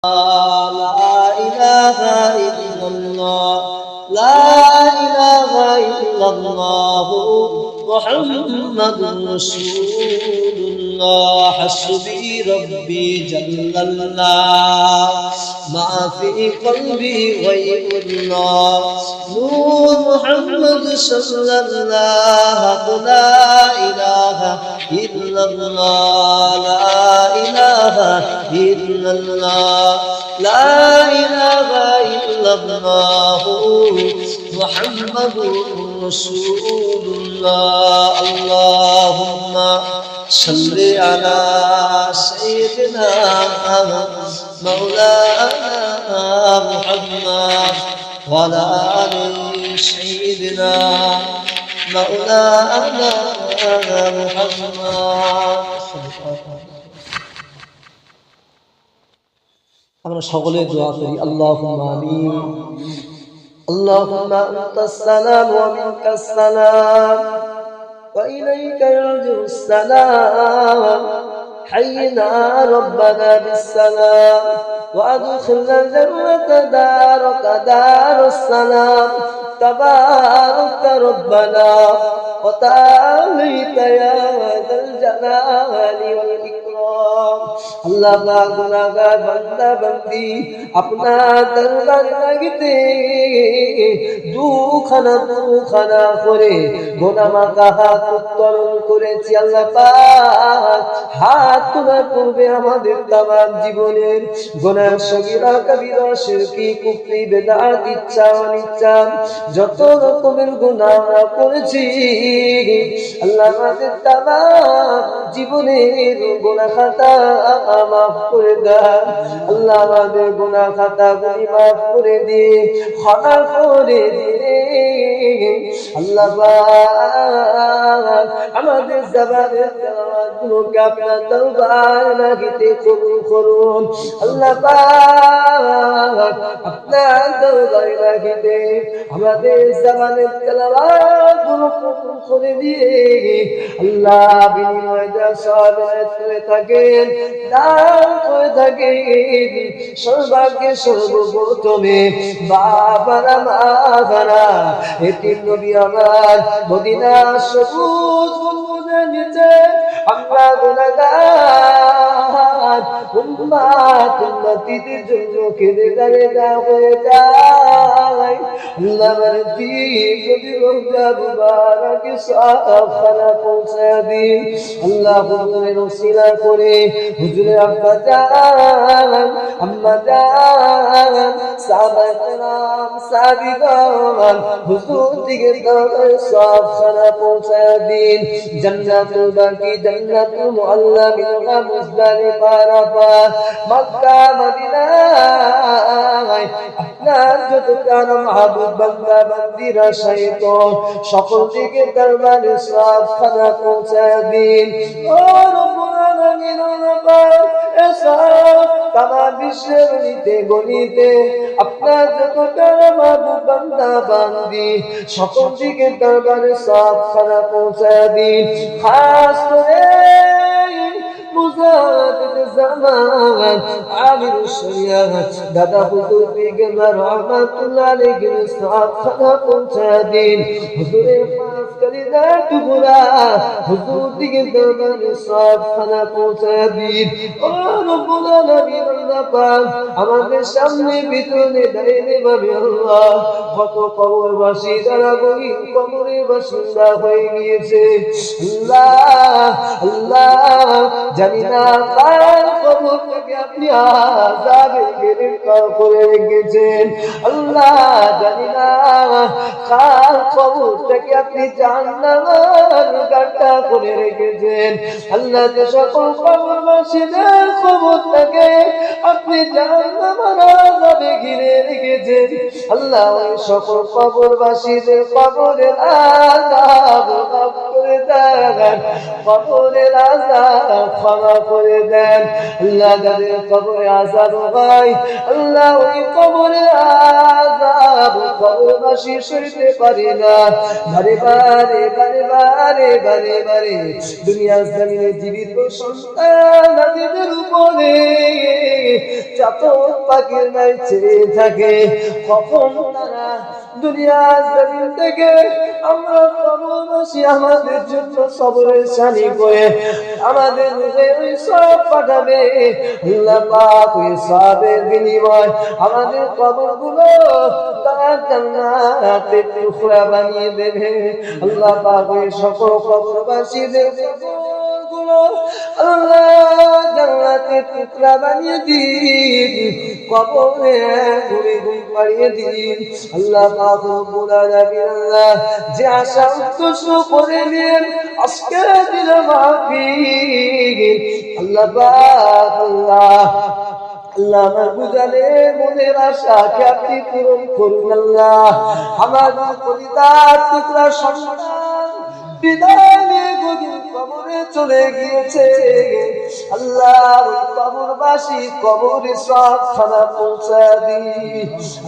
لا إله إلا الله لا إله إلا الله محمد رسول الله حسبي ربي جل الله ما في قلبي غير الله نور محمد صلى الله لا إله إلا الله لا إله إلا الله لا إله إلا الله محمد رسول الله اللهم صل على سيدنا مولانا محمد وعلى آل سيدنا مولانا محمد আমরা সকলে দোয়া করি আল্লাহুম্মা আমিন اللهم أنت السلام ومنك السلام وإليك يرجع السلام حينا ربنا بالسلام وأدخلنا الجنة دارك دار السلام تبارك ربنا وتعاليت يا ذا الجلال والإكرام আল্লাহ পাক গুনাহগার বান্দা বান্দি আপনার দরবারে লাগিতে দুখানা করে গুনাহ মাখা হাত উত্তোলন করেছি আল্লাহ পাক হাত তোলার পূর্বে আমাদের তামাম জীবনের গুনাহ সগীরা কবিরা শিরকি কুফরি বিদআত ইচ্ছা অনিচ্ছা যত রকমের গুনাহ আমরা করেছি আল্লাহ আমাদের তামাম জীবনের গুনাহ খাতা মাফ করে দাও আল্লাহ আমাদের গুনাহ খাতাগুলি মাফ করে দিয়ে ক্ষমা করে দিয়ে আল্লাহ পাক আমাদের জবানের তেলাওয়াতগুলোকে আপনার দরবারে লাগিতে কবুল করুন আল্লাহ পাক আপনার দরবারে লাগিতে আমাদের জবানের তেলাওয়াতগুলো কবুল করে দিয়ে আল্লাহ বিনিময় যা সওয়াব করে থাকেন দান করে থাকেন সৌভাগ্যে সর্বপ্রথমে বাবারা মাবারা এতিম নবী আমার মদিনা সবুজ গম্বুজের নিচে আমরা গুনাহগার উম্মতিদের জন্য কেঁদে কাঁদে হয়ে যায় আল্লাহ আমার দিন যদি রোজা মুবারক সাফানা পৌঁছে দিন আল্লাহ হুজুরের ওসিলা করে হুজুরের আব্বা জান আম্মা জান সাহাবায়ে কেরাম সাহাবীগণ হুজুর দিকে দরবারে সাফানা পৌঁছে দিন জান্নাতুল বাকি জান্নাতুল মুআল্লা মিনহা মুজদালিফা আরাফা মক্কা মদিনা আপনার যত প্রাণ মাহবুব বান্দা বান্দিরা শায়িত সকল দিকে দরবারে সাফানা পৌঁছে দিন ও রব্বুল আলামিন তামাম বিশ্বের গণিতে আপনার যত প্রাণ মাহবুব বান্দা বান্দি সকল দিকে দরবারে সাফানা পৌঁছে দিন খাস করে মুজাহিদ জামান আমির শরিয়াত দাদা হুজুর বেগম রহমাতুল্লাহ আলাইহি সাফানা পৌঁছে দিন হুজুরের পাঁচ কলিজার টুকরা হুজুর দিকে দরবারে সাফানা পৌঁছে দিন ও রব্বুল আলামিন আল্লাহ পাক আমাদের সামনে ভিতরে দাঁড়িয়ে ভাবে আল্লাহ কত কবরবাসী যারা গরিব কবরের বাসিন্দা হয়ে গিয়েছে আল্লাহ আল্লাহ জানি না কার কবর থেকে আপনি আযাবে গ্রেফতার করে রেখেছেন আল্লাহ জানি না কার কবর থেকে আপনি জাহান্নামের গাঁটটা করে রেখেছেন আল্লাহ যে সকল কবরবাসীদের কবর থেকে আপনি জাহান্নামের আযাবে ঘিরে রেখেছেন আল্লাহ ওই সকল কবরবাসীদের কবরের আযাব মাফ করে দেন, কবরের আযাব ক্ষমা করে দেন। আল্লাহ যাদের কবরে আযাব হয়, আল্লাহ ওই কবরের আযাব কবরবাসী সইতে পারে না। বারে বারে বারে বারে বারে বারে দুনিয়ার জমিনে জীবিত সন্তান আদিদের উপরে চাতক পাখির নাই চেয়ে থাকে, কখন তারা দুনিয়ার জমিন থেকে আমরা কবরবাসী আমাদের জন্য সবরের শানি করে আমাদের ওই সব পাঠাবে। আল্লাহ পাক ওই সবের বিনিময় আমাদের কবরগুলো তার জান্নাতের টুকরা বানিয়ে দেবে। আল্লাহ পাক ওই সকল কবরবাসীদের কবরগুলো আল্লাহ জান্নাতের টুকরা বানিয়ে দিন, কবরে ঘুরে ঘুরে বাড়িয়ে দিন। আল্লাহ পাক রব্বুল আলামিন আল্লাহ যে আশা উদ্দেশ্য করে নিন আজকের দিনের মাহফিল, আল্লাহ পাক আল্লাহ আল্লাহ আমার বুঝালে মনের আশাকে আপনি পূরণ করুন। আল্লাহ আমার পরিবার টুকরা সন্তান বিদায় নিয়ে গভীর কবরে চলে গিয়েছে, আল্লাহ ওই কবরবাসী কবরে সব খানা পৌঁছা দিন।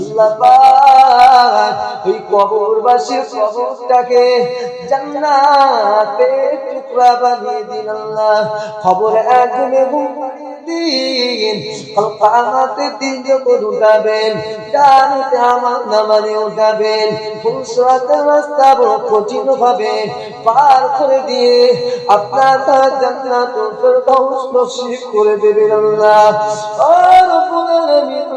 আল্লাহ পাক ওই কবরবাসীর কবরটাকে জান্নাতের টুকরা বানিয়ে দিন। আল্লাহ কবরে একদমে ঘুম পাড়িয়ে দিন। কিয়ামতের দিন যখন উঠাবেন জান্নাতে আমার নামানে উঠাবেন, ফুলসরাতের রাস্তা বড় কঠিন হবে পার করে দিয়ে আপনার জান্নাতুল ফেরদাউস নসিব করে দেবেন। আল্লাহ রব্বুল আলামিন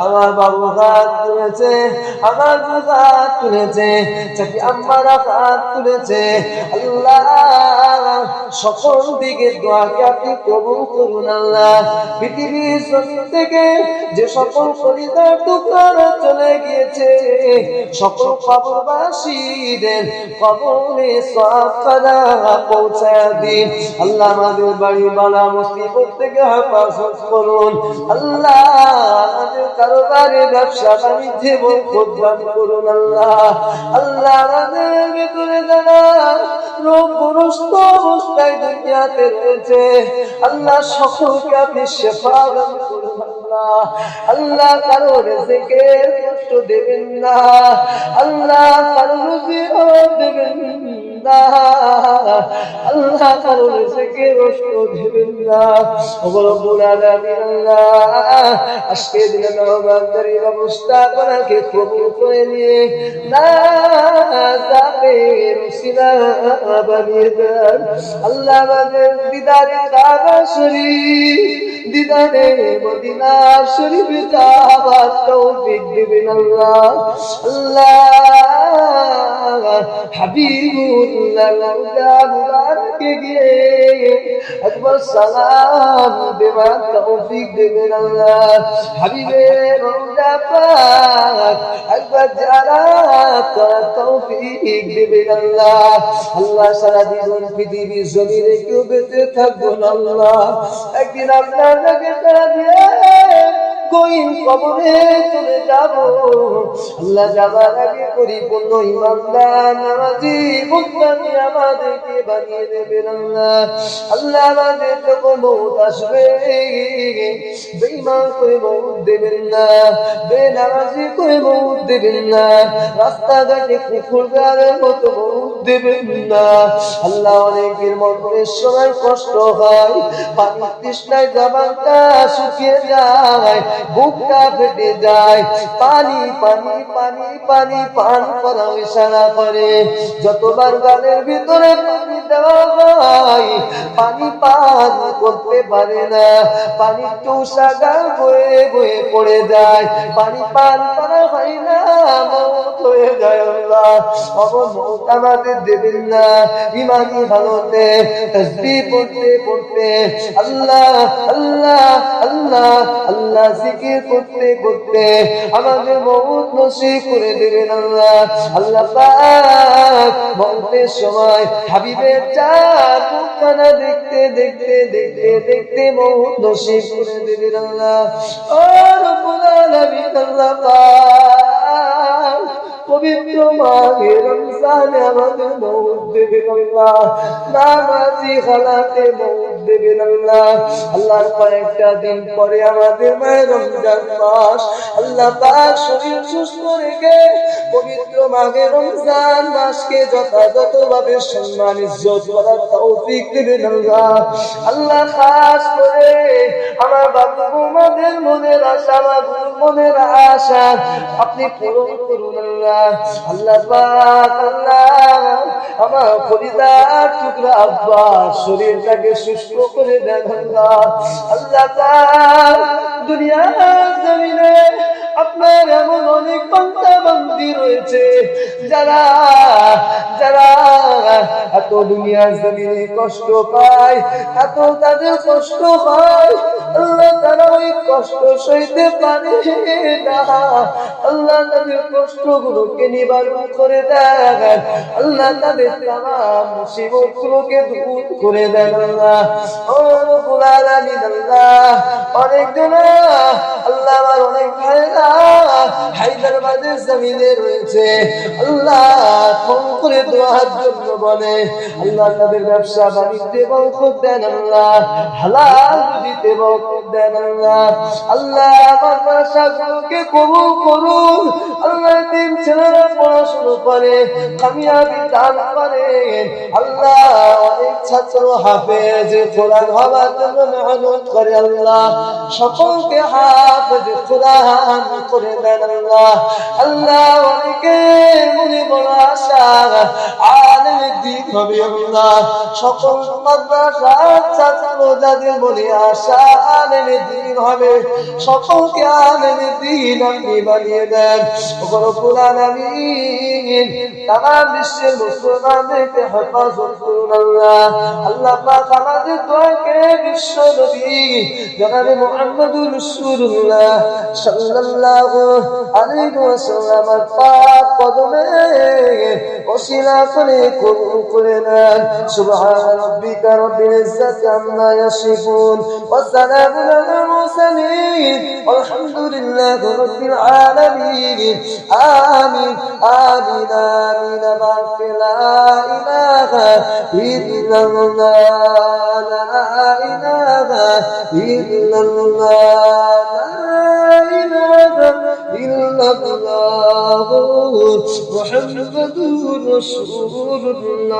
আমার বাবু হাত তুলেছে, আমার হাত তুলেছে, চাচি আম্মারা হাত তুলেছে, আল্লাহ সকল দিকে দোয়াকে আপনি কবুল করুন। আল্লাহ পৃথিবীর জমিন থেকে যে সকল পরিবার টুকরা চলে গিয়েছে সকল কবরবাসীদের কবরে সওয়াব খানা পৌঁছা দিন। আল্লাহ আমাদের বাড়ি বালা মুসিবত থেকে হেফাজত করুন। আল্লাহ আমাদের কারোবারে ব্যবসা বাণিজ্যে বরকত দান করুন। আল্লাহ আল্লাহ আমাদের ভিতরে যারা রোগগ্রস্ত অবস্থায় দুনিয়াতে রয়েছে আল্লাহ সকলকে আপনি শেফা দান করুন। আল্লাহ আল্লাহ কারো রিজিকে কষ্ট দেবেন না, আল্লাহ কারো রিজিক দেবেন না, আল্লাহ কারো রিজিকে কষ্ট দেবেন না। ওগো রব্বুল আলামিন আল্লাহ আজকে দিনে মেহমানদারি ব্যবস্থা করাকে কবুল করে নিয়ে না জাতের উসিলা বানিয়ে দেন। আল্লাহ আমাদের দিদারে কাবা শরীফ দিদারে মদিনা শরীফ যাওয়ার তৌফিক দিবেন। আল্লাহ আল্লাহ হাবিবুল্লাহ রওজা মুবারকে গিয়ে একবার সালাম দেওয়ার তৌফিক দিবেন। আল্লাহ হাবিবের রওজা পাক একবার জিয়ারত করার তৌফিক দিবেন। আল্লাহ আল্লাহ সারা জীবন পৃথিবীর জমিনে কেউ বেঁচে থাকবো না, আল্লাহ একদিন আপনার নাকি তারা দিয়ে গহীন কবরে চলে যাব। আল্লাহ যাবার আগে পরিপূর্ণ ঈমানদার নামাজি মুত্তাকি আমাদেরকে বানিয়ে দেবেন। আল্লাহ আল্লাহ আমাদের যখন মওত আসবে বেঈমান করে মওত দেবেন না, বেনামাজি করে মওত দেবেন না, রাস্তাঘাটে কুকুরগারের মতো মওত দেবেন না। আল্লাহ অনেকের মরণের সময় কষ্ট হয়, পানির তৃষ্ণায় জবানটা শুকিয়ে যায়, বুকটা ফেটে যায়, পানি পানি পানি পানি পান করা ইশারা করে। যতবার গালের ভিতরে পানি দেওয়া হয় পানি পান করতে পারে না, পানি টুসা গাল বয়ে বয়ে পড়ে যায়, পানি পান করা হয় না, মওত হয়ে যায়। আল্লাহ মওত আমাদের দেবেন না। ইমানি হালতে তাসবিহ পড়তে পড়তে আল্লাহ আল্লাহ আল্লাহ আল্লাহ জিকির করতে করতে আমাদের মওত নসিব করে দেবেন। আল্লাহ আল্লাহ পাক মওতের সময় হাবিবের চার মুখখানা দেখতে দেখতে দেখতে দেখতে মওত নসিব করে দেবেন। আল্লাহ ও রব্বুল আলামিন আল্লাহ পাক ও পবিত্র মাহে রমজানে আমাদের মৌত দেবেন আল্লাহ, নামাজি হালাতে মৌত দেবেন আল্লাহ। আল্লাহর কয়েকটা দিন পরে আমাদের মাহে রমজান মাস, আল্লাহ পাক শরীর সুস্থ রেখে পবিত্র মাহে রমজান মাসকে যথাযথভাবে সম্মান ইজ্জত করার তৌফিক দিবেন আল্লাহ। আল্লাহ খাস করে আমার বাবু মাদের মনের আশা, বাবুর মনের আশা আপনি পূরণ করুন আল্লাহ। আল্লাহ পাক আল্লাহ আমার ফরিদার টুকরা আব্বা শরীরটাকে সুস্থ করে দেন আল্লাহ। আল্লাহ পাক দুনিয়ার জমিনে আপনার এমন অনেক বান্দা বান্দি রয়েছে যারা যারা এত দুনিয়ার জমিনে কষ্ট পায়, এত তাদের কষ্ট হয় আল্লাহ, তারা ওই কষ্ট সইতে পারে না। আল্লাহ তাদের কষ্টগুলোকে নিবারণ করে দেন আল্লাহ, তাদের তামাম মুসিবতগুলোকে দূর করে দেন আল্লাহ। ও রব্বুল আলামিন আল্লাহ, অনেক জনা আল্লাহ আমার অনেক ভাইরা হায়দ্রাবাদের জমিনে রয়েছে আল্লাহ, ফোন করে দোয়ার জন্য বলে আল্লাহ তাদের ব্যবসা বাণিজ্যে বরকত দেন আল্লাহ, হালাল রুজিতে বরকত দেন আল্লাহ। আল্লাহ আমার মাদ্রাসাগুলোকে কবুল করুন আল্লাহ, তিন ছেলেরা পড়াশুনো করে কামিয়াবি দান করেন আল্লাহ। অনেক ছাত্র হাফেজ কোরআন হওয়ার জন্য মেহনত করে আল্লাহ, সকলকে হাফেজ কোরআন করে দেন আল্লাহ। আল্লাহ অনেকে মনে বড় আশা আলেমের দিন হবে আল্লাহ, সকল মাদ্রাসার ছাত্র যাদের মনে আশা আলেমের দিন হবে সকলকে আলেমের দিন আপনি বানিয়ে দেন। রব্বুল আলামিন তামাম বিশ্বের মুসলমানদেরকে হেফাজত করুন আল্লাহ। আল্লাহ পাক আমাদের দোয়াকে বিশ্ব নবী জনাবে মুহাম্মদুর রাসূলুল্লাহ সাল্লাল্লাহু আলাইহি ওয়াসাল্লাম পাক কদমে ওসিলা করে কবুল করে নেন। সুবহান রাব্বিকা রাব্বিল ইজ্জাতি আম্মা ইয়াসিফুন ওয়া সালামুন আলাল মুরসালিন ওয়ালহামদুলিল্লাহি রাব্বিল আলামিন। আমিন আমিন আমিন। লা ইলাহা ইল্লাল্লাহ, লা ইলাহা ইল্লাল্লাহ, লা ইলাহা ইল্লাল্লাহ মুহাম্মাদুর রাসূলুল্লাহ।